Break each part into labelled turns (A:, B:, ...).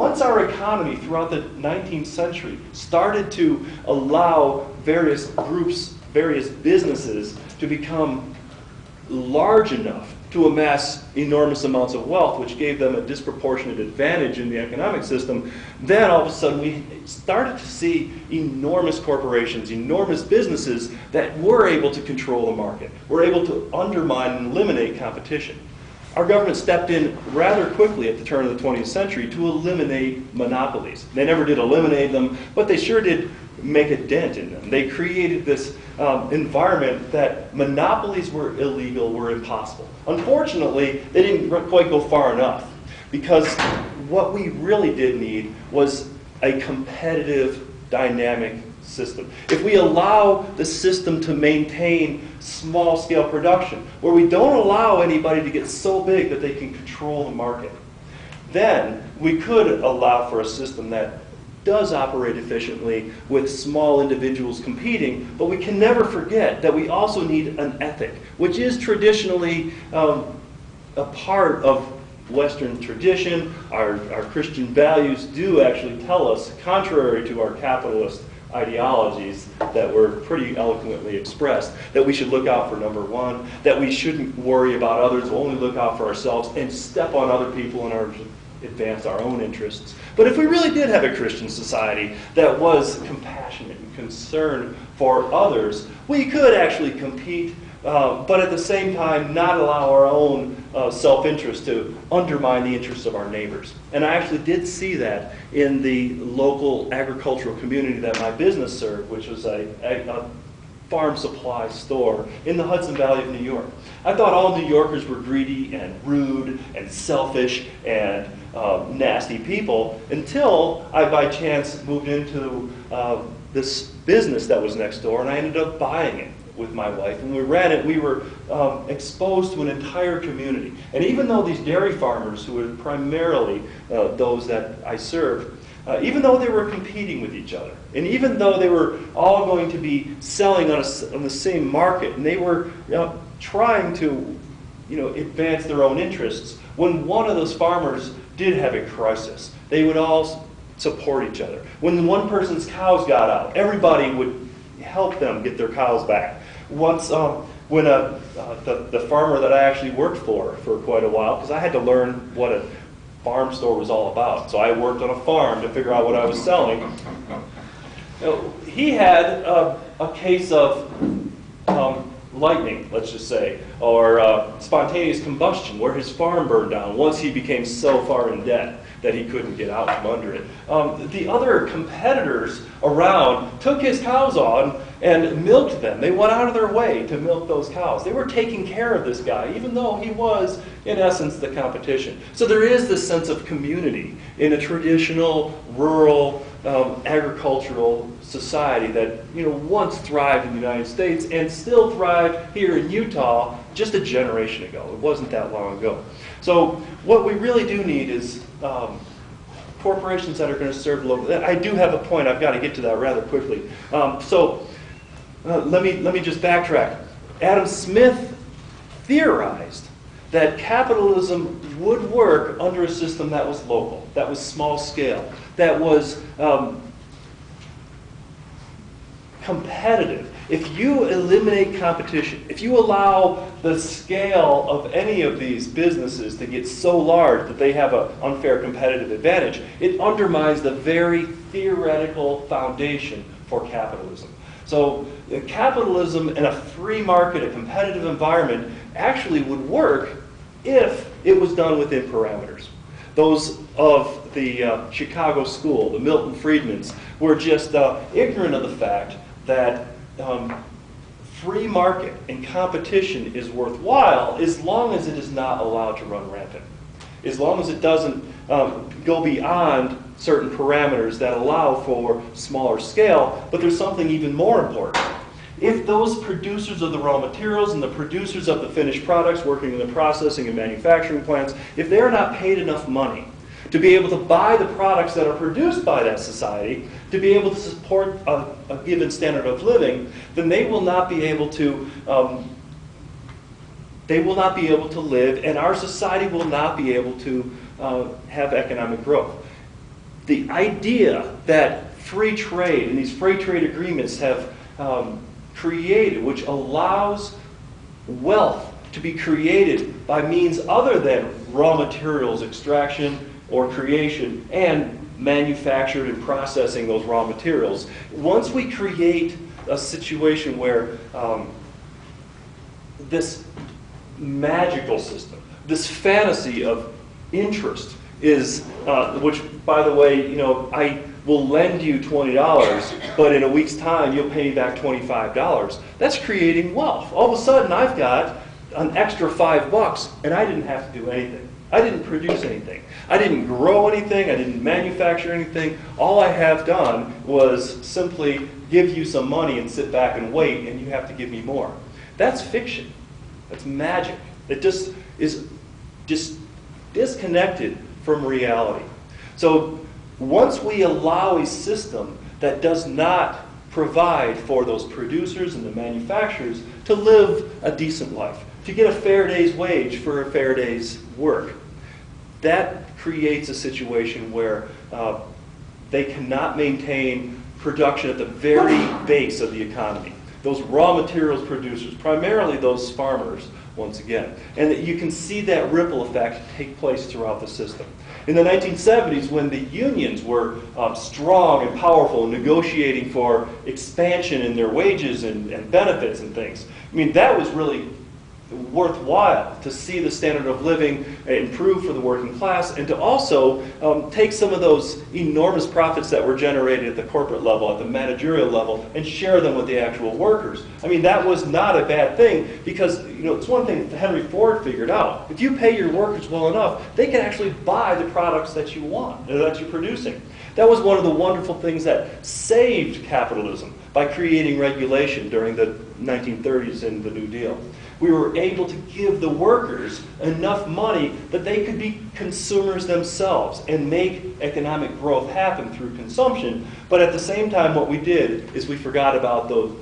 A: once our economy throughout the 19th century started to allow various groups, various businesses to become large enough to amass enormous amounts of wealth, which gave them a disproportionate advantage in the economic system, then all of a sudden we started to see enormous corporations, enormous businesses that were able to control the market, were able to undermine and eliminate competition. Our government stepped in rather quickly at the turn of the 20th century to eliminate monopolies. They never did eliminate them, but they sure did make a dent in them. They created this environment that monopolies were illegal, were impossible. Unfortunately, they didn't quite go far enough, because what we really did need was a competitive, dynamic system. If we allow the system to maintain small-scale production, where we don't allow anybody to get so big that they can control the market, then we could allow for a system that does operate efficiently with small individuals competing, but we can never forget that we also need an ethic, which is traditionally a part of Western tradition. Our Christian values do actually tell us, contrary to our capitalist ideologies that were pretty eloquently expressed, that we should look out for number one, that we shouldn't worry about others, only look out for ourselves and step on other people in order to advance our own interests. But if we really did have a Christian society that was compassionate and concerned for others, we could actually compete, but at the same time not allow our own self-interest to undermine the interests of our neighbors. And I actually did see that in the local agricultural community that my business served, which was a farm supply store in the Hudson Valley of New York. I thought all New Yorkers were greedy and rude and selfish and nasty people until I, by chance, moved into this business that was next door, and I ended up buying it with my wife. And we ran it, we were exposed to an entire community. And even though these dairy farmers, who were primarily those that I served, even though they were competing with each other, and even though they were all going to be selling on the same market, and they were trying to advance their own interests, when one of those farmers did have a crisis, they would all support each other. When one person's cows got out, everybody would help them get their cows back. Once, when the farmer that I actually worked for quite a while, because I had to learn what a farm store was all about. So I worked on a farm to figure out what I was selling. He had a case of lightning, let's just say, or spontaneous combustion, where his farm burned down once he became so far in debt that he couldn't get out from under it. The other competitors around took his cows on and milked them. They went out of their way to milk those cows. They were taking care of this guy, even though he was, in essence, the competition. So there is this sense of community in a traditional, rural, agricultural society that once thrived in the United States and still thrive here in Utah just a generation ago. It wasn't that long ago. So what we really do need is corporations that are going to serve local. I do have a point. I've got to get to that rather quickly. Let me just backtrack. Adam Smith theorized that capitalism would work under a system that was local, that was small scale, that was competitive. If you eliminate competition, if you allow the scale of any of these businesses to get so large that they have an unfair competitive advantage, it undermines the very theoretical foundation for capitalism. So capitalism in a free market, a competitive environment, actually would work if it was done within parameters. Those of the Chicago school, the Milton Friedmans, were just ignorant of the fact that free market and competition is worthwhile as long as it is not allowed to run rampant. As long as it doesn't go beyond certain parameters that allow for smaller scale, but there's something even more important. If those producers of the raw materials and the producers of the finished products working in the processing and manufacturing plants, if they're not paid enough money to be able to buy the products that are produced by that society, to be able to support a given standard of living, then they will not be able to live, and our society will not be able to have economic growth. the idea that free trade and these free trade agreements have created, which allows wealth to be created by means other than raw materials extraction or creation and manufactured and processing those raw materials. Once we create a situation where this magical system, this fantasy of interest is, which by the way, you know, I will lend you $20, but in a week's time you'll pay me back $25. That's creating wealth. All of a sudden I've got an extra $5 and I didn't have to do anything. I didn't produce anything. I didn't grow anything. I didn't manufacture anything. All I have done was simply give you some money and sit back and wait, and you have to give me more. That's fiction. That's magic. It just is disconnected from reality. So once we allow a system that does not provide for those producers and the manufacturers to live a decent life, to get a fair day's wage for a fair day's work, that creates a situation where they cannot maintain production at the very base of the economy. Those raw materials producers, primarily those farmers, once again. And that you can see that ripple effect take place throughout the system. In the 1970s, when the unions were strong and powerful and negotiating for expansion in their wages and benefits and things, I mean, that was really worthwhile to see the standard of living improve for the working class, and to also take some of those enormous profits that were generated at the corporate level, at the managerial level, and share them with the actual workers. I mean, that was not a bad thing, because you know, it's one thing that Henry Ford figured out. If you pay your workers well enough, they can actually buy the products that you want, that you're producing. That was one of the wonderful things that saved capitalism by creating regulation during the 1930s and the New Deal. We were able to give the workers enough money that they could be consumers themselves and make economic growth happen through consumption. But at the same time, what we did is we forgot about those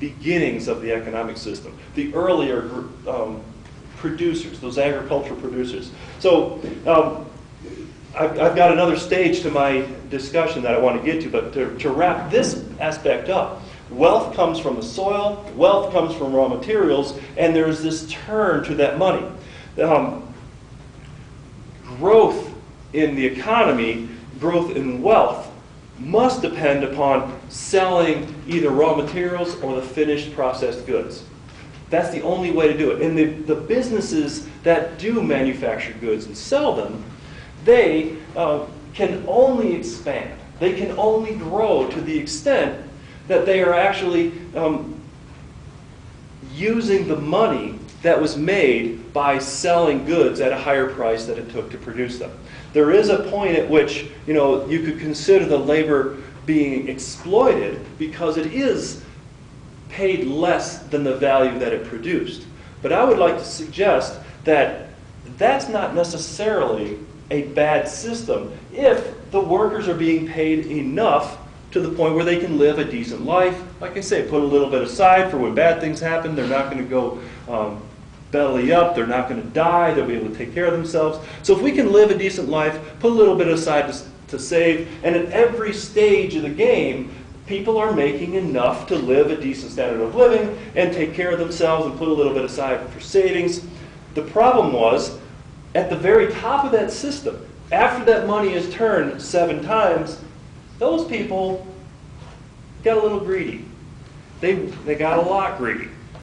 A: beginnings of the economic system, the earlier producers, those agricultural producers. So I've got another stage to my discussion that I want to get to, but to wrap this aspect up, wealth comes from the soil, wealth comes from raw materials, and there's this turn to that money. Growth in the economy, growth in wealth, must depend upon selling either raw materials or the finished processed goods. That's the only way to do it. And the businesses that do manufacture goods and sell them, they can only expand. They can only grow to the extent that they are actually using the money that was made by selling goods at a higher price than it took to produce them. There is a point at which, you know, you could consider the labor being exploited because it is paid less than the value that it produced. But I would like to suggest that that's not necessarily a bad system if the workers are being paid enough to the point where they can live a decent life. Like I say, put a little bit aside for when bad things happen. They're not going to go belly up. They're not going to die. They'll be able to take care of themselves. So if we can live a decent life, put a little bit aside to save, and at every stage of the game, people are making enough to live a decent standard of living and take care of themselves and put a little bit aside for savings. The problem was, at the very top of that system, after that money is turned 7 times, those people got a little greedy. They got a lot greedy.